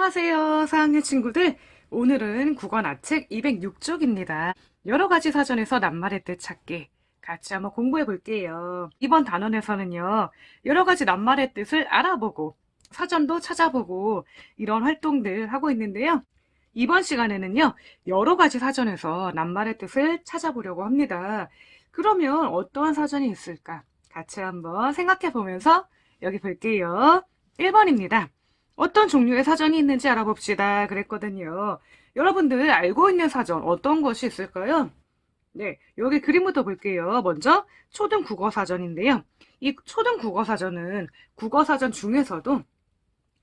안녕하세요, 4학년 친구들. 오늘은 국어 나책 206쪽입니다. 여러 가지 사전에서 낱말의 뜻 찾기. 같이 한번 공부해 볼게요. 이번 단원에서는요, 여러 가지 낱말의 뜻을 알아보고, 사전도 찾아보고, 이런 활동들 하고 있는데요. 이번 시간에는요, 여러 가지 사전에서 낱말의 뜻을 찾아보려고 합니다. 그러면 어떠한 사전이 있을까? 같이 한번 생각해 보면서 여기 볼게요. 1번입니다. 어떤 종류의 사전이 있는지 알아봅시다. 그랬거든요. 여러분들 알고 있는 사전 어떤 것이 있을까요? 네, 여기 그림부터 볼게요. 먼저 초등 국어 사전인데요. 이 초등 국어 사전은 국어 사전 중에서도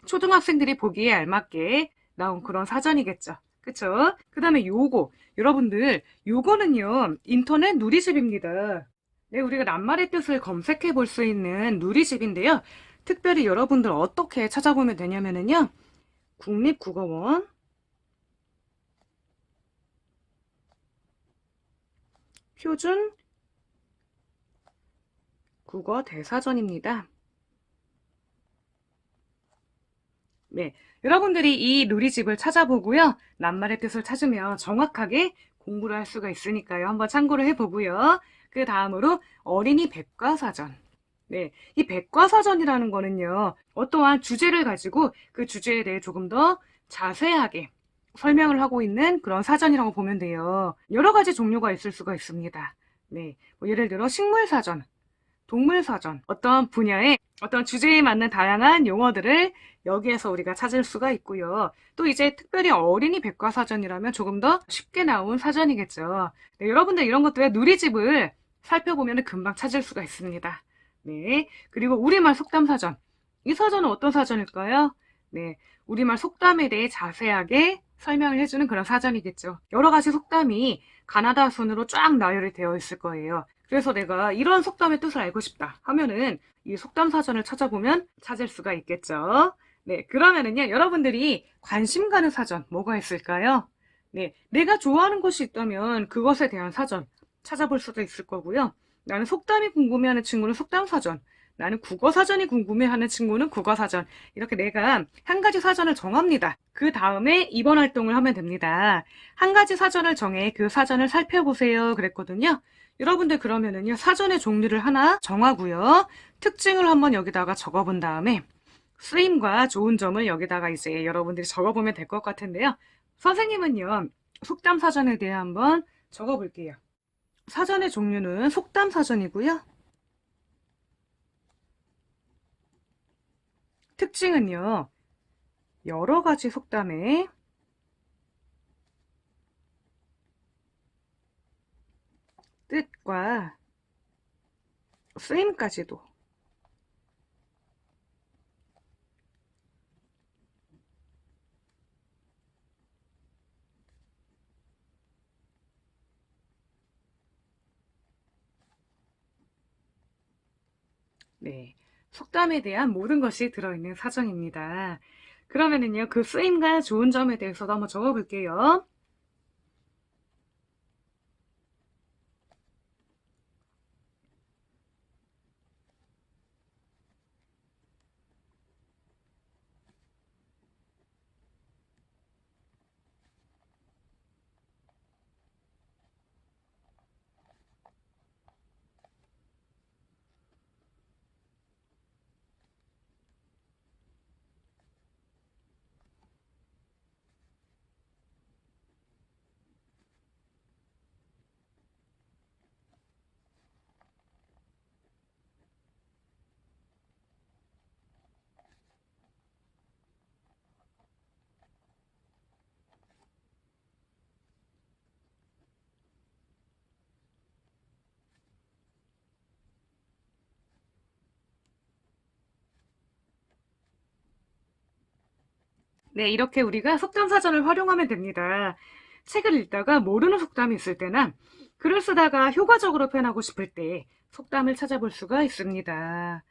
초등학생들이 보기에 알맞게 나온 그런 사전이겠죠. 그쵸? 그 다음에 요거. 여러분들, 요거는요, 인터넷 누리집입니다. 네, 우리가 낱말의 뜻을 검색해 볼 수 있는 누리집인데요. 특별히 여러분들 어떻게 찾아보면 되냐면요. 국립국어원 표준 국어 대사전입니다. 네, 여러분들이 이 누리집을 찾아보고요. 낱말의 뜻을 찾으면 정확하게 공부를 할 수가 있으니까요. 한번 참고를 해보고요. 그 다음으로 어린이 백과사전. 네, 이 백과사전이라는 거는요. 어떠한 주제를 가지고 그 주제에 대해 조금 더 자세하게 설명을 하고 있는 그런 사전이라고 보면 돼요. 여러 가지 종류가 있을 수가 있습니다. 네, 뭐 예를 들어 식물사전, 동물사전, 어떤 분야의 어떤 주제에 맞는 다양한 용어들을 여기에서 우리가 찾을 수가 있고요. 또 이제 특별히 어린이 백과사전이라면 조금 더 쉽게 나온 사전이겠죠. 네, 여러분들 이런 것들의 누리집을 살펴보면 금방 찾을 수가 있습니다. 네, 그리고 우리말 속담사전. 이 사전은 어떤 사전일까요? 네, 우리말 속담에 대해 자세하게 설명을 해주는 그런 사전이겠죠. 여러 가지 속담이 가나다 순으로 쫙 나열이 되어 있을 거예요. 그래서 내가 이런 속담의 뜻을 알고 싶다 하면은 이 속담 사전을 찾아보면 찾을 수가 있겠죠. 네, 그러면은요, 여러분들이 관심 가는 사전 뭐가 있을까요? 네, 내가 좋아하는 것이 있다면 그것에 대한 사전 찾아볼 수도 있을 거고요. 나는 속담이 궁금해하는 친구는 속담 사전, 나는 국어 사전이 궁금해하는 친구는 국어 사전. 이렇게 내가 한 가지 사전을 정합니다. 그 다음에 이번 활동을 하면 됩니다. 한 가지 사전을 정해 그 사전을 살펴보세요. 그랬거든요. 여러분들 그러면은요, 사전의 종류를 하나 정하고요. 특징을 한번 여기다가 적어본 다음에 쓰임과 좋은 점을 여기다가 이제 여러분들이 적어보면 될 것 같은데요. 선생님은요, 속담 사전에 대해 한번 적어볼게요. 사전의 종류는 속담 사전이고요. 특징은요, 여러 가지 속담의 뜻과 쓰임까지도 네, 속담에 대한 모든 것이 들어있는 사전입니다. 그러면은요, 그 쓰임과 좋은 점에 대해서도 한번 적어볼게요. 네, 이렇게 우리가 속담 사전을 활용하면 됩니다. 책을 읽다가 모르는 속담이 있을 때나 글을 쓰다가 효과적으로 표현하고 싶을 때 속담을 찾아볼 수가 있습니다.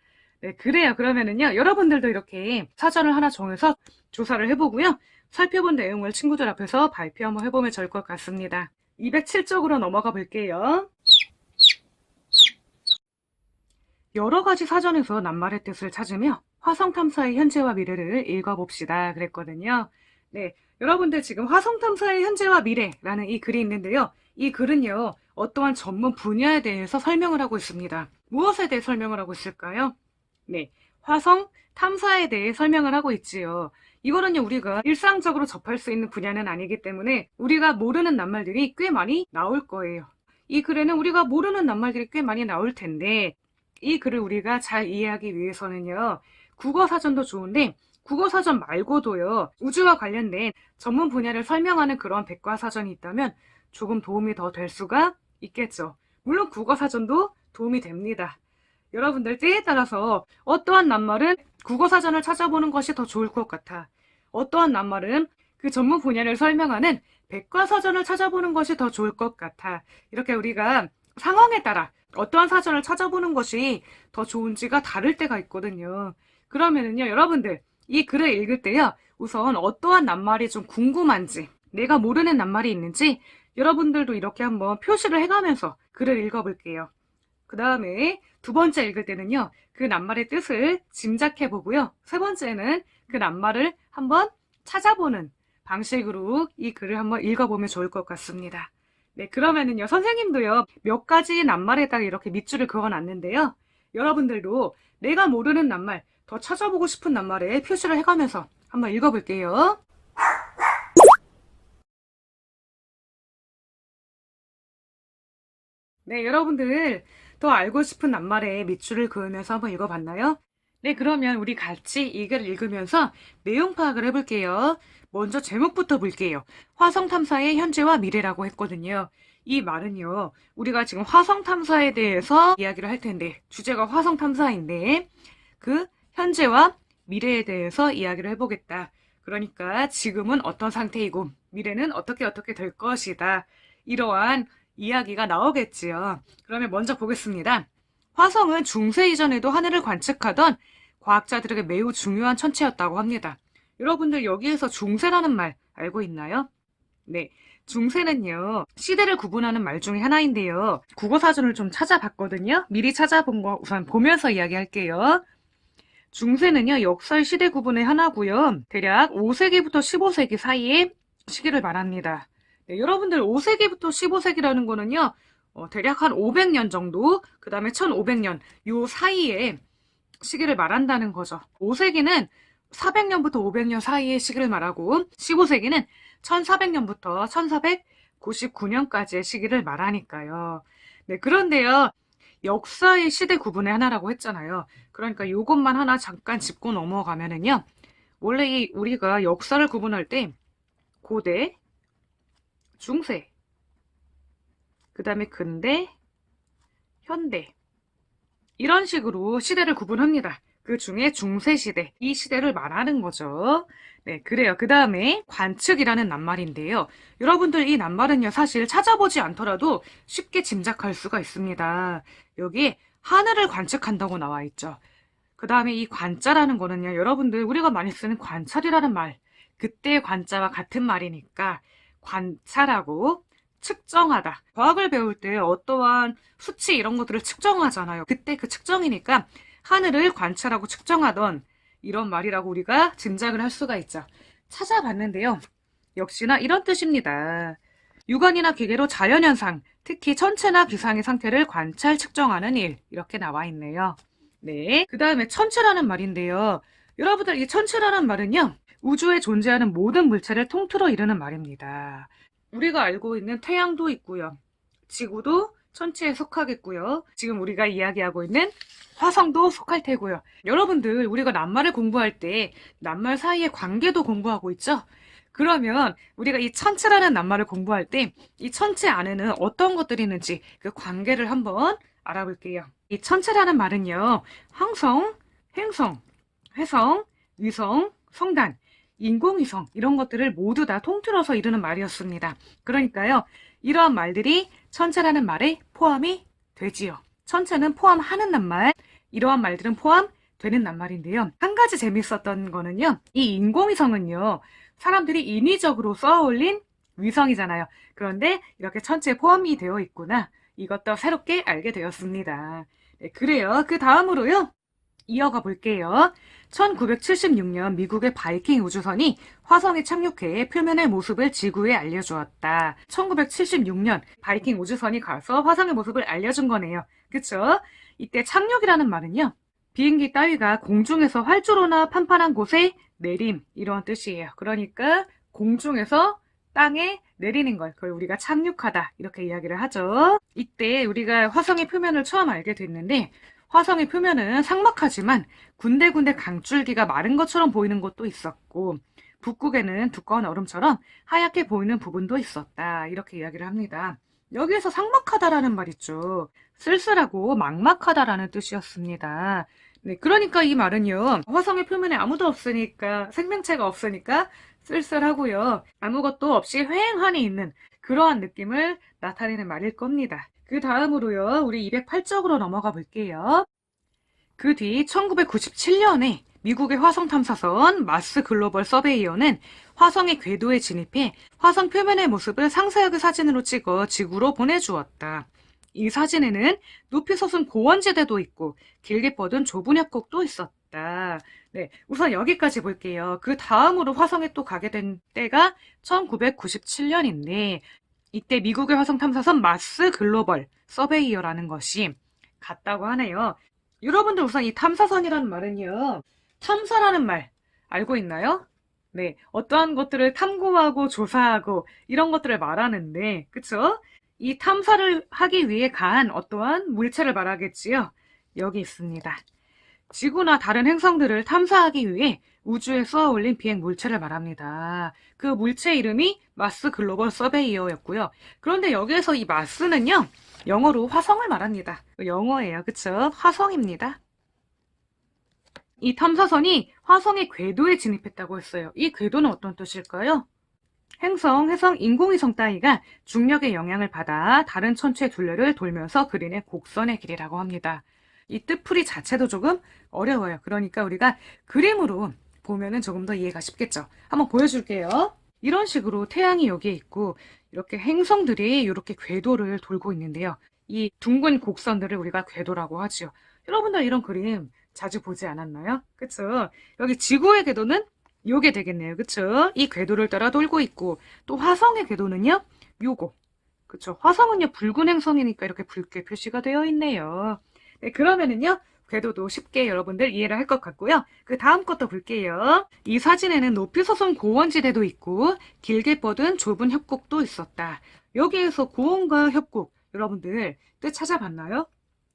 네, 그래요. 그러면은요, 여러분들도 이렇게 사전을 하나 정해서 조사를 해보고요. 살펴본 내용을 친구들 앞에서 발표 한번 해보면 좋을 것 같습니다. 207쪽으로 넘어가 볼게요. 여러 가지 사전에서 낱말의 뜻을 찾으며 화성 탐사의 현재와 미래를 읽어봅시다. 그랬거든요. 네, 여러분들 지금 화성탐사의 현재와 미래라는 이 글이 있는데요. 이 글은요, 어떠한 전문 분야에 대해서 설명을 하고 있습니다. 무엇에 대해 설명을 하고 있을까요? 네, 화성 탐사에 대해 설명을 하고 있지요. 이거는요, 우리가 일상적으로 접할 수 있는 분야는 아니기 때문에 우리가 모르는 낱말들이 꽤 많이 나올 거예요. 이 글에는 우리가 모르는 낱말들이 꽤 많이 나올 텐데, 이 글을 우리가 잘 이해하기 위해서는요, 국어사전도 좋은데, 국어사전 말고도요, 우주와 관련된 전문 분야를 설명하는 그런 백과사전이 있다면 조금 도움이 더 될 수가 있겠죠. 물론 국어사전도 도움이 됩니다. 여러분들 때에 따라서 어떠한 낱말은 국어사전을 찾아보는 것이 더 좋을 것 같아. 어떠한 낱말은 그 전문 분야를 설명하는 백과사전을 찾아보는 것이 더 좋을 것 같아. 이렇게 우리가 상황에 따라 어떠한 사전을 찾아보는 것이 더 좋은지가 다를 때가 있거든요. 그러면은요, 여러분들 이 글을 읽을 때요, 우선 어떠한 낱말이 좀 궁금한지, 내가 모르는 낱말이 있는지 여러분들도 이렇게 한번 표시를 해가면서 글을 읽어볼게요. 그 다음에 두 번째 읽을 때는요, 그 낱말의 뜻을 짐작해 보고요. 세 번째는 그 낱말을 한번 찾아보는 방식으로 이 글을 한번 읽어보면 좋을 것 같습니다. 네, 그러면은요, 선생님도요, 몇 가지 낱말에다가 이렇게 밑줄을 그어놨는데요. 여러분들도 내가 모르는 낱말, 더 찾아보고 싶은 낱말에 표시를 해가면서 한번 읽어볼게요. 네, 여러분들 더 알고 싶은 낱말에 밑줄을 그으면서 한번 읽어봤나요? 네, 그러면 우리 같이 이 글을 읽으면서 내용 파악을 해볼게요. 먼저 제목부터 볼게요. 화성 탐사의 현재와 미래라고 했거든요. 이 말은요, 우리가 지금 화성 탐사에 대해서 이야기를 할 텐데, 주제가 화성 탐사인데, 그 현재와 미래에 대해서 이야기를 해보겠다. 그러니까 지금은 어떤 상태이고, 미래는 어떻게 될 것이다. 이러한 이야기가 나오겠지요. 그러면 먼저 보겠습니다. 화성은 중세 이전에도 하늘을 관측하던 과학자들에게 매우 중요한 천체였다고 합니다. 여러분들 여기에서 중세라는 말 알고 있나요? 네. 중세는요, 시대를 구분하는 말 중에 하나인데요. 국어사전을 좀 찾아봤거든요. 미리 찾아본 거 우선 보면서 이야기할게요. 중세는요, 역사의 시대 구분의 하나고요. 대략 5세기부터 15세기 사이의 시기를 말합니다. 네, 여러분들 5세기부터 15세기라는 거는요, 대략 한 500년 정도, 그 다음에 1500년, 요 사이에 시기를 말한다는 거죠. 5세기는 400년부터 500년 사이의 시기를 말하고, 15세기는 1400년부터 1499년까지의 시기를 말하니까요. 네, 그런데요, 역사의 시대 구분의 하나라고 했잖아요. 그러니까 요것만 하나 잠깐 짚고 넘어가면은요, 원래 우리가 역사를 구분할 때, 고대, 중세, 그 다음에 근대, 현대 이런 식으로 시대를 구분합니다. 그 중에 중세시대, 이 시대를 말하는 거죠. 네, 그래요. 그 다음에 관측이라는 낱말인데요. 여러분들 이 낱말은요, 사실 찾아보지 않더라도 쉽게 짐작할 수가 있습니다. 여기 하늘을 관측한다고 나와 있죠. 그 다음에 이 관자라는 거는요, 여러분들 우리가 많이 쓰는 관찰이라는 말, 그때의 관자와 같은 말이니까 관찰하고 측정하다. 과학을 배울 때 어떠한 수치 이런 것들을 측정하잖아요. 그때 그 측정이니까 하늘을 관찰하고 측정하던 이런 말이라고 우리가 짐작을 할 수가 있죠. 찾아봤는데요. 역시나 이런 뜻입니다. 육안이나 기계로 자연현상, 특히 천체나 기상의 상태를 관찰, 측정하는 일 이렇게 나와 있네요. 네, 그 다음에 천체라는 말인데요. 여러분들 이 천체라는 말은요. 우주에 존재하는 모든 물체를 통틀어 이르는 말입니다. 우리가 알고 있는 태양도 있고요. 지구도 천체에 속하겠고요. 지금 우리가 이야기하고 있는 화성도 속할 테고요. 여러분들 우리가 낱말을 공부할 때 낱말 사이의 관계도 공부하고 있죠? 그러면 우리가 이 천체라는 낱말을 공부할 때 이 천체 안에는 어떤 것들이 있는지 그 관계를 한번 알아볼게요. 이 천체라는 말은요. 항성, 행성, 회성, 위성, 성단, 인공위성 이런 것들을 모두 다 통틀어서 이루는 말이었습니다. 그러니까요. 이러한 말들이 천체라는 말에 포함이 되지요. 천체는 포함하는 낱말, 이러한 말들은 포함되는 낱말인데요. 한 가지 재밌었던 거는요. 이 인공위성은요. 사람들이 인위적으로 쏘아올린 위성이잖아요. 그런데 이렇게 천체에 포함이 되어 있구나. 이것도 새롭게 알게 되었습니다. 네, 그래요. 그 다음으로요. 이어가 볼게요. 1976년 미국의 바이킹 우주선이 화성에 착륙해 표면의 모습을 지구에 알려주었다. 1976년 바이킹 우주선이 가서 화성의 모습을 알려준 거네요. 그쵸? 이때 착륙이라는 말은요, 비행기 따위가 공중에서 활주로나 판판한 곳에 내림, 이런 뜻이에요. 그러니까 공중에서 땅에 내리는 걸, 그걸 우리가 착륙하다, 이렇게 이야기를 하죠. 이때 우리가 화성의 표면을 처음 알게 됐는데, 화성의 표면은 삭막하지만 군데군데 강줄기가 마른 것처럼 보이는 곳도 있었고, 북극에는 두꺼운 얼음처럼 하얗게 보이는 부분도 있었다, 이렇게 이야기를 합니다. 여기에서 삭막하다라는 말 있죠. 쓸쓸하고 막막하다라는 뜻이었습니다. 네, 그러니까 이 말은요, 화성의 표면에 아무도 없으니까, 생명체가 없으니까 쓸쓸하고요, 아무것도 없이 휑하니 있는 그러한 느낌을 나타내는 말일 겁니다. 그 다음으로요, 우리 208쪽으로 넘어가 볼게요. 그 뒤 1997년에 미국의 화성 탐사선 마스 글로벌 서베이어는 화성의 궤도에 진입해 화성 표면의 모습을 상세하게 사진으로 찍어 지구로 보내주었다. 이 사진에는 높이 솟은 고원지대도 있고 길게 뻗은 좁은 협곡도 있었다. 네, 우선 여기까지 볼게요. 그 다음으로 화성에 또 가게 된 때가 1997년인데 이때 미국의 화성 탐사선 마스 글로벌 서베이어라는 것이 갔다고 하네요. 여러분들 우선 이 탐사선이라는 말은요, 탐사라는 말 알고 있나요? 네, 어떠한 것들을 탐구하고 조사하고 이런 것들을 말하는데, 그쵸? 이 탐사를 하기 위해 간 어떠한 물체를 말하겠지요. 여기 있습니다. 지구나 다른 행성들을 탐사하기 위해 우주에 쏘아 올린 비행 물체를 말합니다. 그 물체 이름이 마스 글로벌 서베이어였고요. 그런데 여기에서 이 마스는요, 영어로 화성을 말합니다. 영어예요. 그쵸? 화성입니다. 이 탐사선이 화성의 궤도에 진입했다고 했어요. 이 궤도는 어떤 뜻일까요? 행성, 해성, 인공위성 따위가 중력의 영향을 받아 다른 천체 둘레를 돌면서 그리는 곡선의 길이라고 합니다. 이 뜻풀이 자체도 조금 어려워요. 그러니까 우리가 그림으로 보면은 조금 더 이해가 쉽겠죠. 한번 보여줄게요. 이런 식으로 태양이 여기에 있고 이렇게 행성들이 이렇게 궤도를 돌고 있는데요. 이 둥근 곡선들을 우리가 궤도라고 하지요. 여러분들 이런 그림 자주 보지 않았나요? 그쵸? 여기 지구의 궤도는 요게 되겠네요. 그쵸? 이 궤도를 따라 돌고 있고 또 화성의 궤도는요. 요거. 그쵸? 화성은요. 붉은 행성이니까 이렇게 붉게 표시가 되어 있네요. 네, 그러면은요. 궤도도 쉽게 여러분들 이해를 할 것 같고요. 그 다음 것도 볼게요. 이 사진에는 높이 솟은 고원지대도 있고 길게 뻗은 좁은 협곡도 있었다. 여기에서 고원과 협곡 여러분들 뜻 찾아봤나요?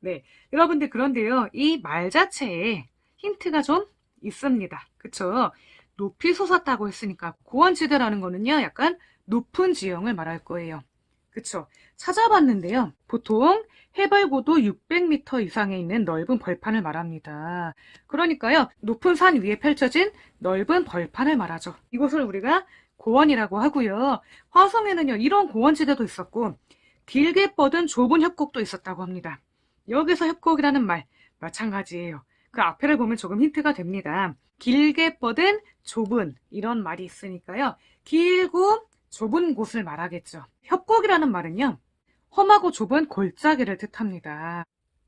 네, 여러분들 그런데요. 이 말 자체에 힌트가 좀 있습니다. 그쵸? 높이 솟았다고 했으니까 고원지대라는 거는요. 약간 높은 지형을 말할 거예요. 그쵸? 찾아봤는데요. 보통 해발고도 600m 이상에 있는 넓은 벌판을 말합니다. 그러니까요. 높은 산 위에 펼쳐진 넓은 벌판을 말하죠. 이곳을 우리가 고원이라고 하고요. 화성에는요. 이런 고원지대도 있었고 길게 뻗은 좁은 협곡도 있었다고 합니다. 여기서 협곡이라는 말 마찬가지예요. 그 앞에를 보면 조금 힌트가 됩니다. 길게 뻗은 좁은 이런 말이 있으니까요. 길고 좁은 곳을 말하겠죠. 협곡이라는 말은요. 험하고 좁은 골짜기를 뜻합니다.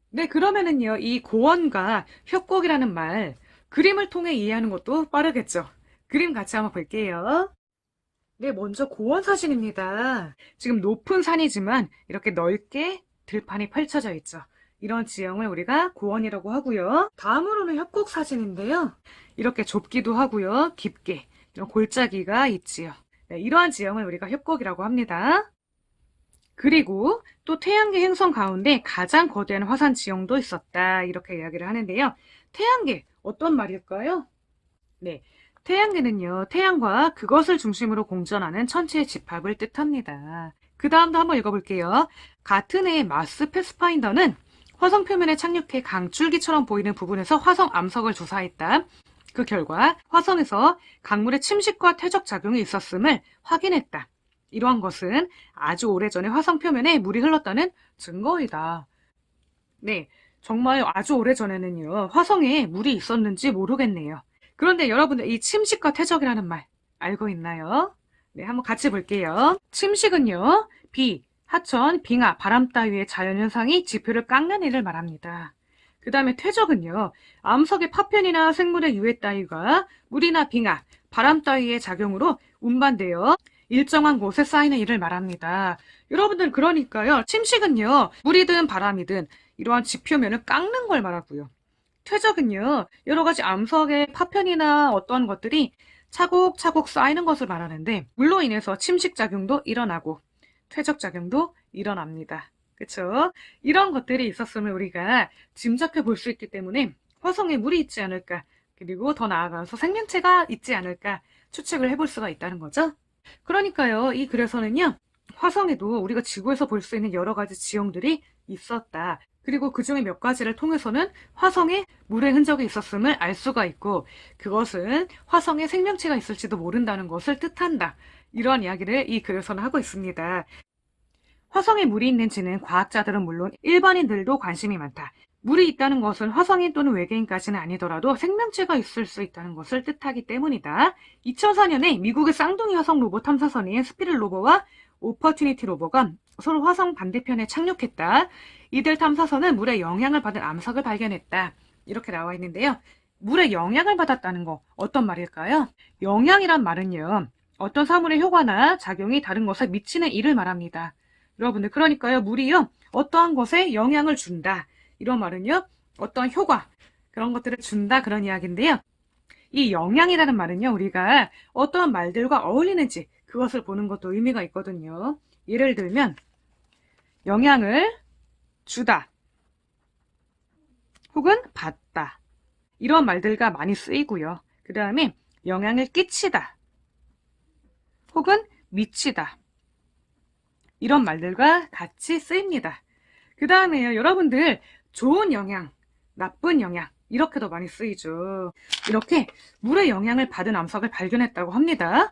네, 그러면은요. 이 고원과 협곡이라는 말 그림을 통해 이해하는 것도 빠르겠죠. 그림 같이 한번 볼게요. 네, 먼저 고원 사진입니다. 지금 높은 산이지만 이렇게 넓게 들판이 펼쳐져 있죠. 이런 지형을 우리가 고원이라고 하고요. 다음으로는 협곡 사진인데요. 이렇게 좁기도 하고요. 깊게 이런 골짜기가 있지요. 네, 이러한 지형을 우리가 협곡이라고 합니다. 그리고 또 태양계 행성 가운데 가장 거대한 화산 지형도 있었다. 이렇게 이야기를 하는데요. 태양계 어떤 말일까요? 네, 태양계는요. 태양과 그것을 중심으로 공전하는 천체의 집합을 뜻합니다. 그 다음도 한번 읽어볼게요. 같은 해의 마스 패스파인더는 화성 표면에 착륙해 강줄기처럼 보이는 부분에서 화성 암석을 조사했다. 그 결과 화성에서 강물의 침식과 퇴적 작용이 있었음을 확인했다. 이러한 것은 아주 오래전에 화성 표면에 물이 흘렀다는 증거이다. 네, 정말 아주 오래전에는요. 화성에 물이 있었는지 모르겠네요. 그런데 여러분들 이 침식과 퇴적이라는 말 알고 있나요? 네, 한번 같이 볼게요. 침식은요. 비, 하천, 빙하, 바람 따위의 자연현상이 지표를 깎는 일을 말합니다. 그 다음에 퇴적은요, 암석의 파편이나 생물의 유해 따위가 물이나 빙하, 바람 따위의 작용으로 운반되어 일정한 곳에 쌓이는 일을 말합니다. 여러분들 그러니까요, 침식은요, 물이든 바람이든 이러한 지표면을 깎는 걸 말하고요. 퇴적은요, 여러 가지 암석의 파편이나 어떠한 것들이 차곡차곡 쌓이는 것을 말하는데, 물로 인해서 침식작용도 일어나고 퇴적작용도 일어납니다. 그쵸? 이런 것들이 있었으면 우리가 짐작해 볼 수 있기 때문에 화성에 물이 있지 않을까, 그리고 더 나아가서 생명체가 있지 않을까 추측을 해볼 수가 있다는 거죠. 그러니까요, 이 글에서는요, 화성에도 우리가 지구에서 볼 수 있는 여러 가지 지형들이 있었다. 그리고 그 중에 몇 가지를 통해서는 화성에 물의 흔적이 있었음을 알 수가 있고, 그것은 화성에 생명체가 있을지도 모른다는 것을 뜻한다. 이러한 이야기를 이 글에서는 하고 있습니다. 화성에 물이 있는지는 과학자들은 물론 일반인들도 관심이 많다. 물이 있다는 것은 화성인 또는 외계인까지는 아니더라도 생명체가 있을 수 있다는 것을 뜻하기 때문이다. 2004년에 미국의 쌍둥이 화성 로봇 탐사선인 스피릿 로버와 오퍼튜니티 로버가 서로 화성 반대편에 착륙했다. 이들 탐사선은 물의 영향을 받은 암석을 발견했다. 이렇게 나와 있는데요. 물의 영향을 받았다는 거 어떤 말일까요? 영향이란 말은요, 어떤 사물의 효과나 작용이 다른 것에 미치는 일을 말합니다. 여러분들 그러니까요, 물이요, 어떠한 것에 영향을 준다. 이런 말은요, 어떤 효과, 그런 것들을 준다, 그런 이야기인데요. 이 영향이라는 말은요, 우리가 어떠한 말들과 어울리는지 그것을 보는 것도 의미가 있거든요. 예를 들면 영향을 주다 혹은 받다, 이런 말들과 많이 쓰이고요. 그 다음에 영향을 끼치다 혹은 미치다, 이런 말들과 같이 쓰입니다. 그 다음에요, 여러분들 좋은 영향, 나쁜 영향, 이렇게도 많이 쓰이죠. 이렇게 물의 영향을 받은 암석을 발견했다고 합니다.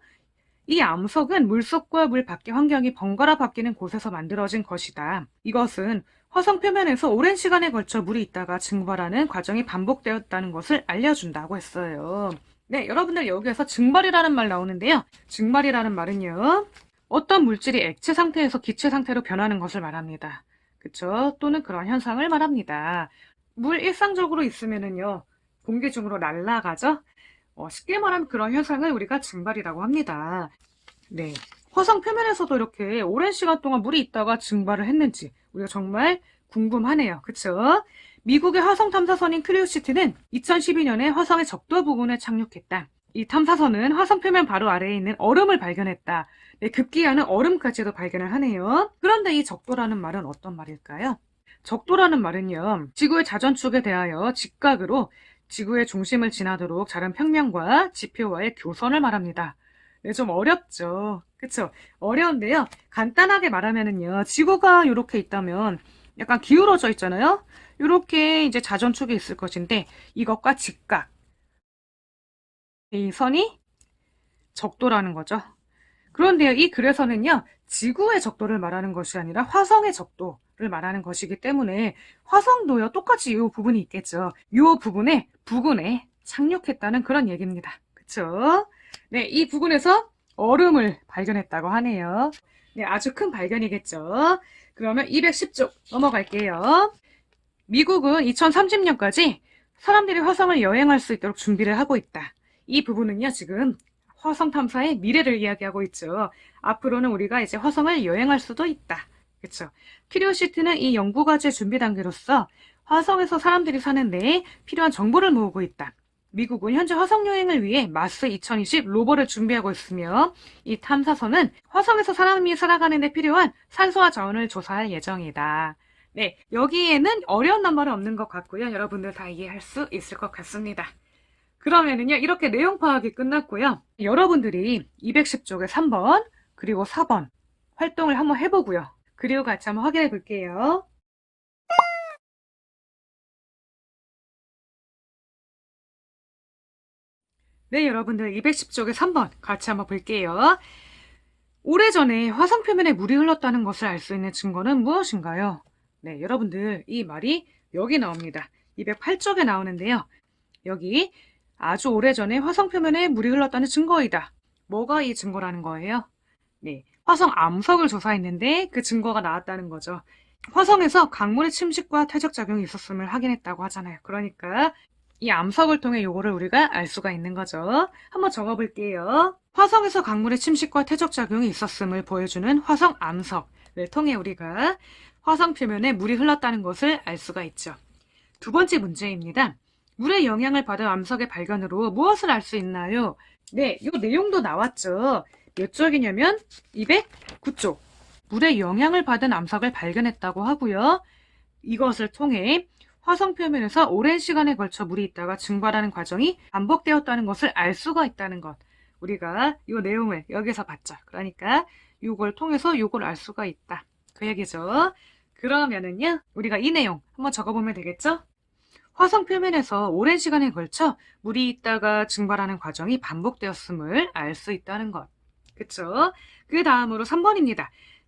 이 암석은 물속과 물 밖의 환경이 번갈아 바뀌는 곳에서 만들어진 것이다. 이것은 화성 표면에서 오랜 시간에 걸쳐 물이 있다가 증발하는 과정이 반복되었다는 것을 알려준다고 했어요. 네, 여러분들 여기에서 증발이라는 말 나오는데요. 증발이라는 말은요, 어떤 물질이 액체 상태에서 기체 상태로 변하는 것을 말합니다. 그쵸? 또는 그런 현상을 말합니다. 물 일상적으로 있으면은요, 공기 중으로 날아가죠? 쉽게 말하면 그런 현상을 우리가 증발이라고 합니다. 네. 화성 표면에서도 이렇게 오랜 시간 동안 물이 있다가 증발을 했는지 우리가 정말 궁금하네요. 그쵸? 미국의 화성 탐사선인 큐리오시티는 2012년에 화성의 적도 부근에 착륙했다. 이 탐사선은 화성 표면 바로 아래에 있는 얼음을 발견했다. 네, 급기야는 얼음까지도 발견을 하네요. 그런데 이 적도라는 말은 어떤 말일까요? 적도라는 말은요, 지구의 자전축에 대하여 직각으로 지구의 중심을 지나도록 자른 평면과 지표와의 교선을 말합니다. 네, 좀 어렵죠. 그쵸? 어려운데요. 간단하게 말하면은요, 지구가 이렇게 있다면 약간 기울어져 있잖아요? 이렇게 이제 자전축이 있을 것인데, 이것과 직각, 이 선이 적도라는 거죠. 그런데요, 이 글에서는요, 지구의 적도를 말하는 것이 아니라 화성의 적도를 말하는 것이기 때문에 화성도요, 똑같이 이 부분이 있겠죠. 이 부분에 부근에 착륙했다는 그런 얘기입니다. 그쵸? 네, 이 부근에서 얼음을 발견했다고 하네요. 네, 아주 큰 발견이겠죠. 그러면 210쪽 넘어갈게요. 미국은 2030년까지 사람들이 화성을 여행할 수 있도록 준비를 하고 있다. 이 부분은요, 지금 화성 탐사의 미래를 이야기하고 있죠. 앞으로는 우리가 이제 화성을 여행할 수도 있다. 그쵸? 큐리오시티는 이 연구과제 준비 단계로서 화성에서 사람들이 사는데 필요한 정보를 모으고 있다. 미국은 현재 화성 여행을 위해 마스 2020 로버를 준비하고 있으며, 이 탐사선은 화성에서 사람이 살아가는 데 필요한 산소와 자원을 조사할 예정이다. 네, 여기에는 어려운 낱말은 없는 것 같고요. 여러분들 다 이해할 수 있을 것 같습니다. 그러면은요, 이렇게 내용 파악이 끝났고요. 여러분들이 210쪽에 3번, 그리고 4번 활동을 한번 해보고요. 그리고 같이 한번 확인해 볼게요. 네, 여러분들 210쪽에 3번 같이 한번 볼게요. 오래전에 화성 표면에 물이 흘렀다는 것을 알 수 있는 증거는 무엇인가요? 네, 여러분들 이 말이 여기 나옵니다. 208쪽에 나오는데요. 여기 아주 오래전에 화성 표면에 물이 흘렀다는 증거이다. 뭐가 이 증거라는 거예요? 네, 화성 암석을 조사했는데 그 증거가 나왔다는 거죠. 화성에서 강물의 침식과 퇴적작용이 있었음을 확인했다고 하잖아요. 그러니까 이 암석을 통해 요거를 우리가 알 수가 있는 거죠. 한번 적어볼게요. 화성에서 강물의 침식과 퇴적작용이 있었음을 보여주는 화성 암석을 통해 우리가 화성 표면에 물이 흘렀다는 것을 알 수가 있죠. 두 번째 문제입니다. 물의 영향을 받은 암석의 발견으로 무엇을 알 수 있나요? 네, 이 내용도 나왔죠. 몇 쪽이냐면 209쪽. 물의 영향을 받은 암석을 발견했다고 하고요. 이것을 통해 화성 표면에서 오랜 시간에 걸쳐 물이 있다가 증발하는 과정이 반복되었다는 것을 알 수가 있다는 것. 우리가 이 내용을 여기서 봤죠. 그러니까 이걸 통해서 이걸 알 수가 있다. 그 얘기죠. 그러면은요, 우리가 이 내용 한번 적어보면 되겠죠? 화성 표면에서 오랜 시간에 걸쳐 물이 있다가 증발하는 과정이 반복되었음을 알 수 있다는 것. 그쵸? 그 다음으로 3번입니다.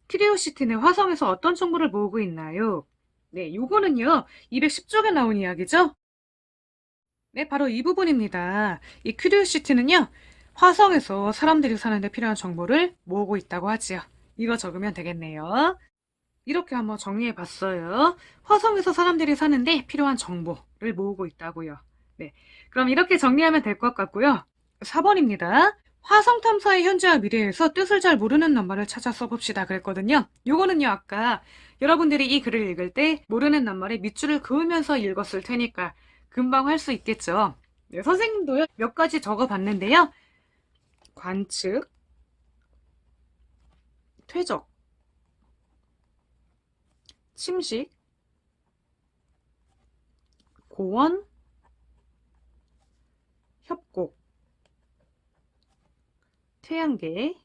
큐리오시티는 화성에서 어떤 정보를 모으고 있나요? 네, 요거는요, 210쪽에 나온 이야기죠? 네, 바로 이 부분입니다. 이 큐리오시티는요, 화성에서 사람들이 사는데 필요한 정보를 모으고 있다고 하지요. 이거 적으면 되겠네요. 이렇게 한번 정리해 봤어요. 화성에서 사람들이 사는데 필요한 정보를 모으고 있다고요. 네. 그럼 이렇게 정리하면 될 것 같고요. 4번입니다. 화성 탐사의 현재와 미래에서 뜻을 잘 모르는 낱말을 찾아 써봅시다 그랬거든요. 요거는요, 아까 여러분들이 이 글을 읽을 때 모르는 낱말에 밑줄을 그으면서 읽었을 테니까 금방 할 수 있겠죠. 네, 선생님도요, 몇 가지 적어 봤는데요. 관측, 퇴적, 침식, 고원, 협곡, 태양계,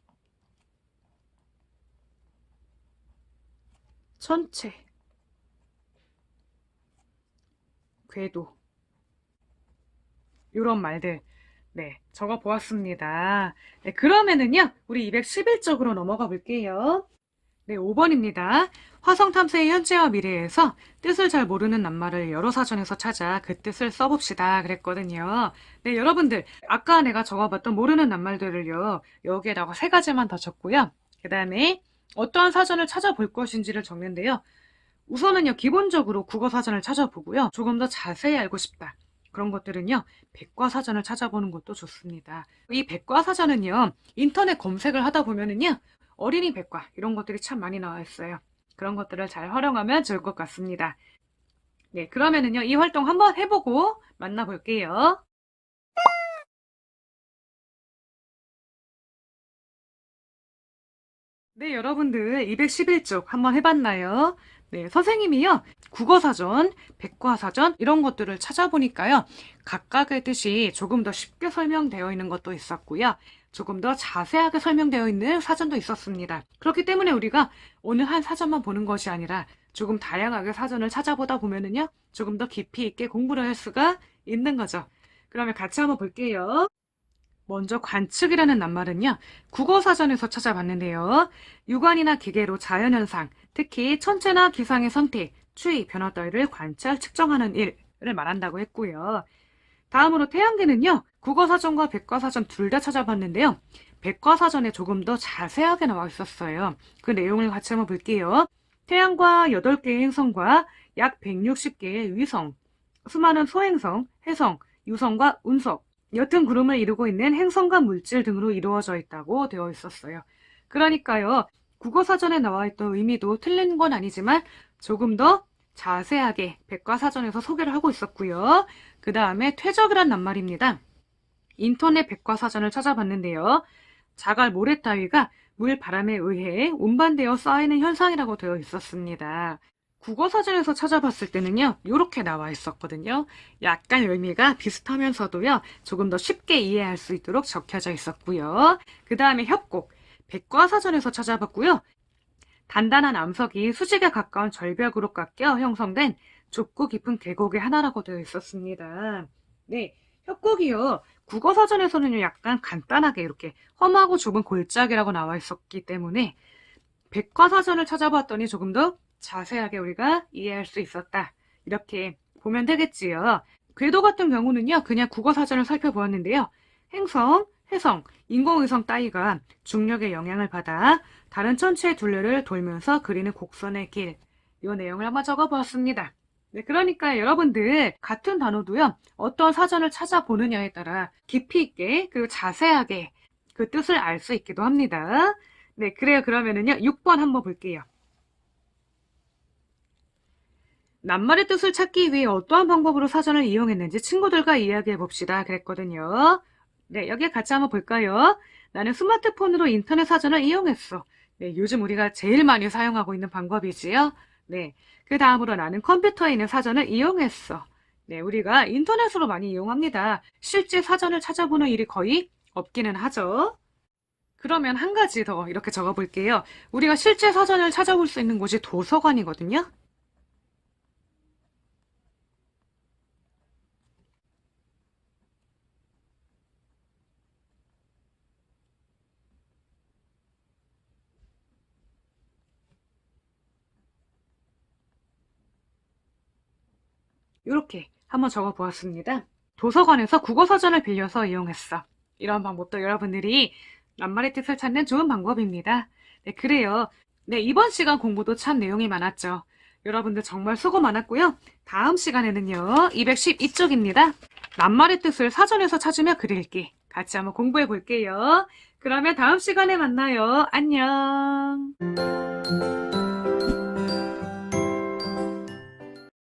천체, 궤도 이런 말들 네 적어 보았습니다. 네, 그러면은요 우리 211쪽으로 넘어가 볼게요. 네, 5번입니다. 화성 탐사의 현재와 미래에서 뜻을 잘 모르는 낱말을 여러 사전에서 찾아 그 뜻을 써봅시다 그랬거든요. 네, 여러분들 아까 내가 적어봤던 모르는 낱말들을요 여기에다가 3가지만 더 적고요. 그 다음에 어떠한 사전을 찾아볼 것인지를 적는데요. 우선은요, 기본적으로 국어 사전을 찾아보고요. 조금 더 자세히 알고 싶다. 그런 것들은요, 백과사전을 찾아보는 것도 좋습니다. 이 백과사전은요, 인터넷 검색을 하다 보면은요, 어린이 백과, 이런 것들이 참 많이 나와 있어요. 그런 것들을 잘 활용하면 좋을 것 같습니다. 네, 그러면은요, 이 활동 한번 해보고 만나볼게요. 네, 여러분들 211쪽 한번 해봤나요? 네, 선생님이요. 국어사전, 백과사전 이런 것들을 찾아보니까요. 각각의 뜻이 조금 더 쉽게 설명되어 있는 것도 있었고요. 조금 더 자세하게 설명되어 있는 사전도 있었습니다. 그렇기 때문에 우리가 어느 한 사전만 보는 것이 아니라 조금 다양하게 사전을 찾아보다 보면은요. 조금 더 깊이 있게 공부를 할 수가 있는 거죠. 그러면 같이 한번 볼게요. 먼저 관측이라는 낱말은요, 국어사전에서 찾아봤는데요. 육안이나 기계로 자연현상, 특히 천체나 기상의 선택, 추위, 변화 따위를 관찰, 측정하는 일을 말한다고 했고요. 다음으로 태양계는요, 국어사전과 백과사전 둘 다 찾아봤는데요. 백과사전에 조금 더 자세하게 나와 있었어요. 그 내용을 같이 한번 볼게요. 태양과 8개의 행성과 약 160개의 위성, 수많은 소행성, 해성, 유성과 운석, 옅은 구름을 이루고 있는 행성과 물질 등으로 이루어져 있다고 되어 있었어요. 그러니까요, 국어사전에 나와 있던 의미도 틀린 건 아니지만 조금 더 자세하게 백과사전에서 소개를 하고 있었고요. 그 다음에 퇴적이란 낱말입니다. 인터넷 백과사전을 찾아봤는데요. 자갈 모래 따위가 물 바람에 의해 운반되어 쌓이는 현상이라고 되어 있었습니다. 국어사전에서 찾아봤을 때는요, 이렇게 나와 있었거든요. 약간 의미가 비슷하면서도요, 조금 더 쉽게 이해할 수 있도록 적혀져 있었고요. 그 다음에 협곡, 백과사전에서 찾아봤고요. 단단한 암석이 수직에 가까운 절벽으로 깎여 형성된 좁고 깊은 계곡의 하나라고 되어 있었습니다. 네, 협곡이요. 국어사전에서는요, 약간 간단하게 이렇게 험하고 좁은 골짜기라고 나와 있었기 때문에 백과사전을 찾아봤더니 조금 더 자세하게 우리가 이해할 수 있었다. 이렇게 보면 되겠지요. 궤도 같은 경우는요, 그냥 국어사전을 살펴보았는데요. 행성, 해성, 인공위성 따위가 중력의 영향을 받아 다른 천체의 둘레를 돌면서 그리는 곡선의 길. 이 내용을 한번 적어보았습니다. 네, 그러니까 여러분들 같은 단어도요, 어떤 사전을 찾아보느냐에 따라 깊이 있게 그리고 자세하게 그 뜻을 알 수 있기도 합니다. 네, 그래요. 그러면은요, 6번 한번 볼게요. 낱말의 뜻을 찾기 위해 어떠한 방법으로 사전을 이용했는지 친구들과 이야기해 봅시다. 그랬거든요. 네, 여기 같이 한번 볼까요? 나는 스마트폰으로 인터넷 사전을 이용했어. 네, 요즘 우리가 제일 많이 사용하고 있는 방법이지요. 네, 그 다음으로 나는 컴퓨터에 있는 사전을 이용했어. 네, 우리가 인터넷으로 많이 이용합니다. 실제 사전을 찾아보는 일이 거의 없기는 하죠. 그러면 한 가지 더 이렇게 적어볼게요. 우리가 실제 사전을 찾아볼 수 있는 곳이 도서관이거든요. 이렇게 한번 적어보았습니다. 도서관에서 국어사전을 빌려서 이용했어. 이런 방법도 여러분들이 낱말의 뜻을 찾는 좋은 방법입니다. 네, 그래요. 네, 이번 시간 공부도 참 내용이 많았죠. 여러분들 정말 수고 많았고요. 다음 시간에는요, 212쪽입니다. 낱말의 뜻을 사전에서 찾으며 글 읽기. 같이 한번 공부해 볼게요. 그러면 다음 시간에 만나요. 안녕.